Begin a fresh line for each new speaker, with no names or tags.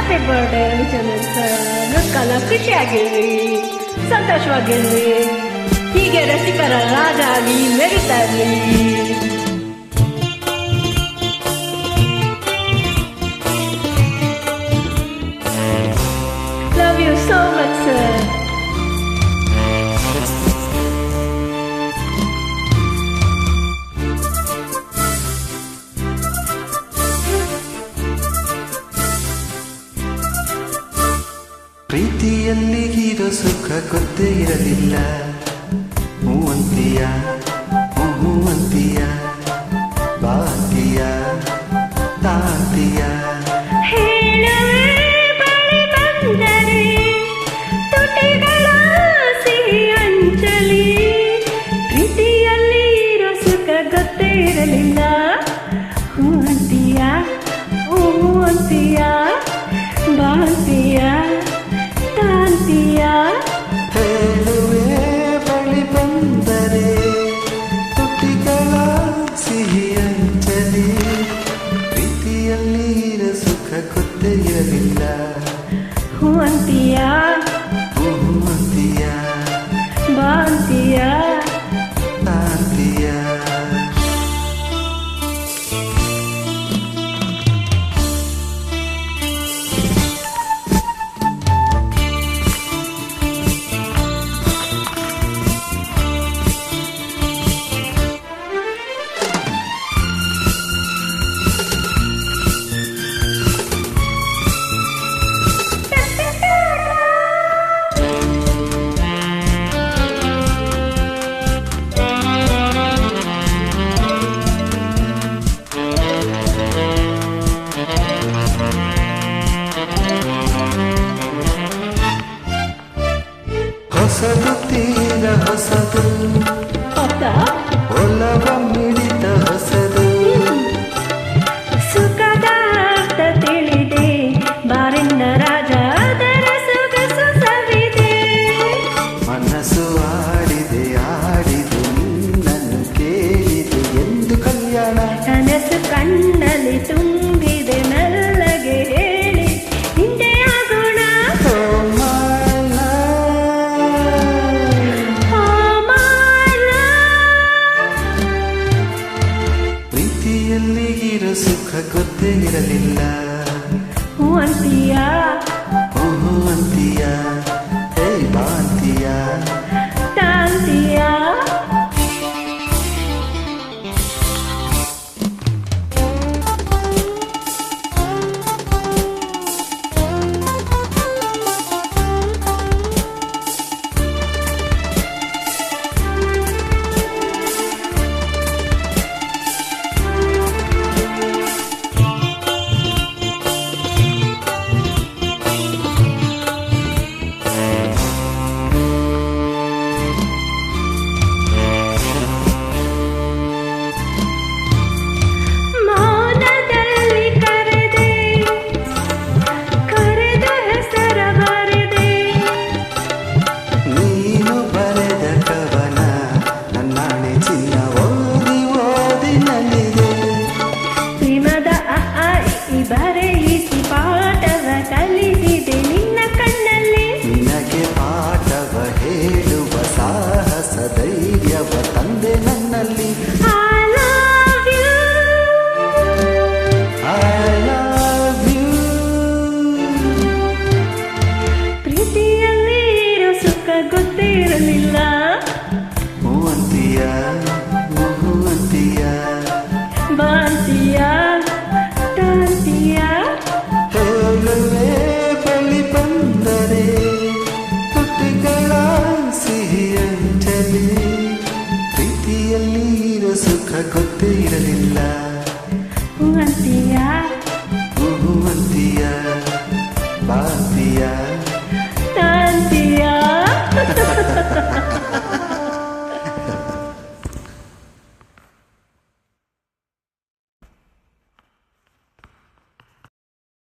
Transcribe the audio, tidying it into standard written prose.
Happy birthday Chandan sir. ಕಾಲ ಖುಷಿಯಾಗಿರ್ರಿ, ಸಂತೋಷವಾಗಿರ್ರಿ, ಹೀಗೆ ರಸಿಕರ ರಾಜ ಆಗಿ ಮೆರಿತಾ ಇರ್ರಿ. Love you so much, sir.
ಪ್ರೀತಿಯಲ್ಲಿ ಇರೋ ಸುಖ ಗೊತ್ತೇ ಇರಲಿಲ್ಲ. ಹೂವಂತಿಯ ಹೂವಂತಿಯ ಬಾತಿಯ ತಾತಿಯ
ಪ್ರೀತಿಯಲ್ಲಿ ಇರೋ ಸುಖ ಗೊತ್ತೇ ಇರಲಿಲ್ಲ. ಹೂವಂತಿಯ ಹೂವಂತಿಯ ಬಾತಿಯ ತಾಂತಿಯ
ಹೇಳುವೆ ಬಳಿ ಬಂದರೆ ತುಟಿಗಳ ಸಿಹಿ ಅಂಚಲಿ. ಪ್ರೀತಿಯಲ್ಲಿ ಇರೋ ಸುಖ ಗೊತ್ತೇ ಇರಲಿಲ್ಲ.
ಹೂವಂತಿಯ
ಹೂವಂತಿಯ
ಬಾಂತಿಯ
ತಾಂತಿಯ ಹೊಸದು ತೀರ ಹೊಸದು ಒಲವ ಮಿಡಿತ ಹೊಸದು.
ಸುಖದ ಅರ್ಥ ತಿಳಿದೆ ಬಾರಿನ ರಾಜ ಅದರ ಸೊಗಸು ಸವಿದೆ.
ಮನಸ್ಸು ಆಡಿದೆ ಆಡಿದು ನಿನ್ನನ್ನು ಕೇಳಿದೆ ಎಂದು ಕಲ್ಯಾಣ.
ಕನಸು ಕಣ್ಣಲ್ಲಿ ತುಂಬಿದೆ ಮೆಲ್ಲಗೆ ಹೇಳಿ ಹಿಂದೆ ಆಗೋಣ.
ಪ್ರೀತಿಯಲ್ಲಿ ಇರೋ ಸುಖ ಗೊತ್ತೇ ಇರಲಿಲ್ಲ.
ಹೂವಂತಿಯ
ಹೂವಂತಿಯ ಹೇ ಬಾಂತಿಯ
ತಾಂತಿಯ